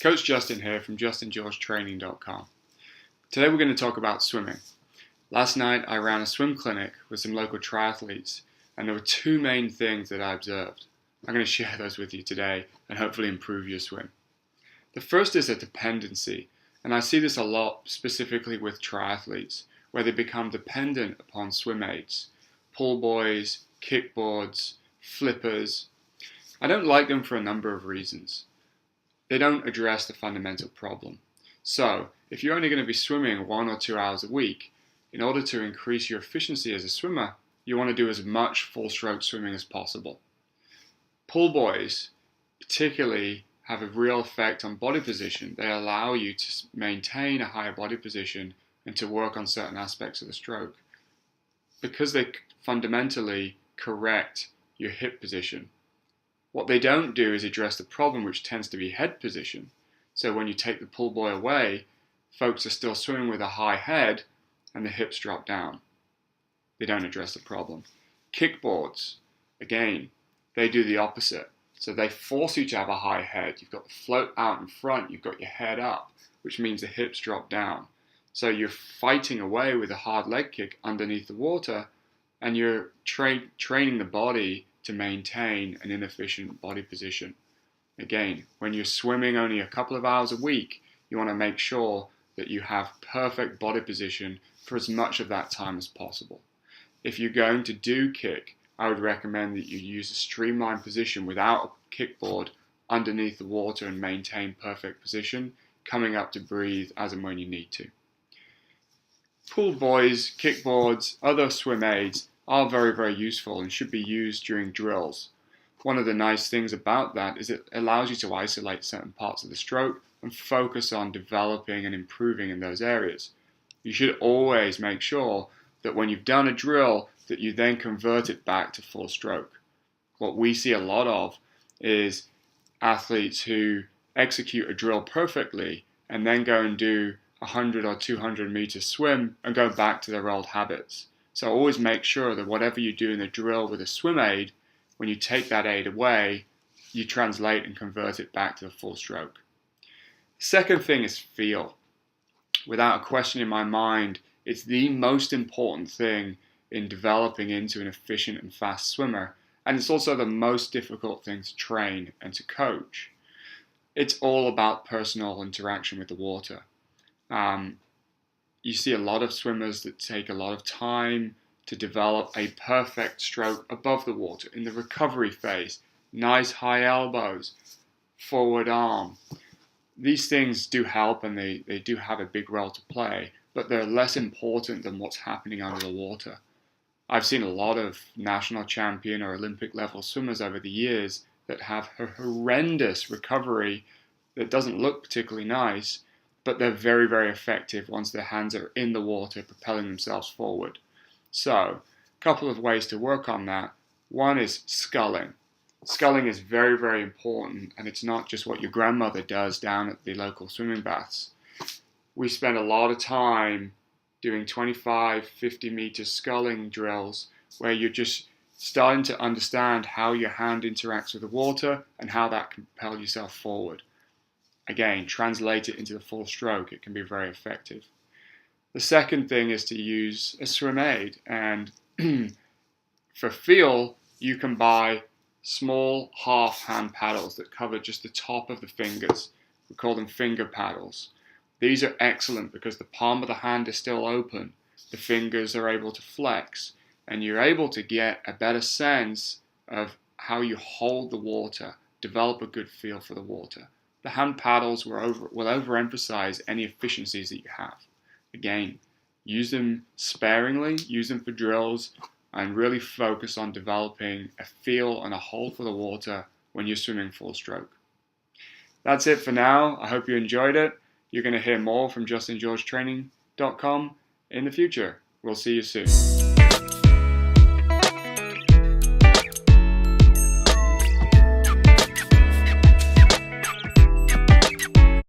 Coach Justin here from JustinGeorgeTraining.com. Today we're going to talk about swimming. Last night I ran a swim clinic with some local triathletes, and there were two main things that I observed. I'm going to share those with you today and hopefully improve your swim. The first is a dependency, and I see this a lot specifically with triathletes, where they become dependent upon swim aids, pull buoys, kickboards, flippers. I don't like them for a number of reasons. They don't address the fundamental problem. So, if you're only going to be swimming 1 or 2 hours a week, in order to increase your efficiency as a swimmer, you want to do as much full stroke swimming as possible. Pull buoys particularly have a real effect on body position. They allow you to maintain a higher body position and to work on certain aspects of the stroke. Because they fundamentally correct your hip position. What they don't do is address the problem, which tends to be head position. So when you take the pull buoy away, folks are still swimming with a high head and the hips drop down. They don't address the problem. Kickboards, again, they do the opposite. So they force you to have a high head. You've got the float out in front, you've got your head up, which means the hips drop down. So you're fighting away with a hard leg kick underneath the water, and you're training the body to maintain an inefficient body position. Again, when you're swimming only a couple of hours a week, you want to make sure that you have perfect body position for as much of that time as possible. If you're going to do kick, I would recommend that you use a streamlined position without a kickboard underneath the water and maintain perfect position, coming up to breathe as and when you need to. Pull buoys, kickboards, other swim aids are very, very useful and should be used during drills. One of the nice things about that is it allows you to isolate certain parts of the stroke and focus on developing and improving in those areas. You should always make sure that when you've done a drill that you then convert it back to full stroke. What we see a lot of is athletes who execute a drill perfectly and then go and do 100 or 200 meter swim and go back to their old habits. So always make sure that whatever you do in the drill with a swim aid, when you take that aid away, you translate and convert it back to the full stroke. Second thing is feel. Without a question in my mind, it's the most important thing in developing into an efficient and fast swimmer, and it's also the most difficult thing to train and to coach. It's all about personal interaction with the water. You see a lot of swimmers that take a lot of time to develop a perfect stroke above the water in the recovery phase. Nice high elbows, forward arm. These things do help and they do have a big role to play, but they're less important than what's happening under the water. I've seen a lot of national champion or Olympic level swimmers over the years that have a horrendous recovery that doesn't look particularly nice, but they're very, very effective once their hands are in the water, propelling themselves forward. So, a couple of ways to work on that. One is sculling. Sculling is very, very important, and it's not just what your grandmother does down at the local swimming baths. We spend a lot of time doing 25, 50 meter sculling drills where you're just starting to understand how your hand interacts with the water and how that can propel yourself forward. Again, translate it into the full stroke. It can be very effective. The second thing is to use a swim aid. And for feel, you can buy small half hand paddles that cover just the top of the fingers. We call them finger paddles. These are excellent because the palm of the hand is still open. The fingers are able to flex. And you're able to get a better sense of how you hold the water, develop a good feel for the water. The hand paddles will overemphasize any efficiencies that you have. Again, use them sparingly, use them for drills, and really focus on developing a feel and a hold for the water when you're swimming full stroke. That's it for now. I hope you enjoyed it. You're going to hear more from JustinGeorgeTraining.com in the future. We'll see you soon.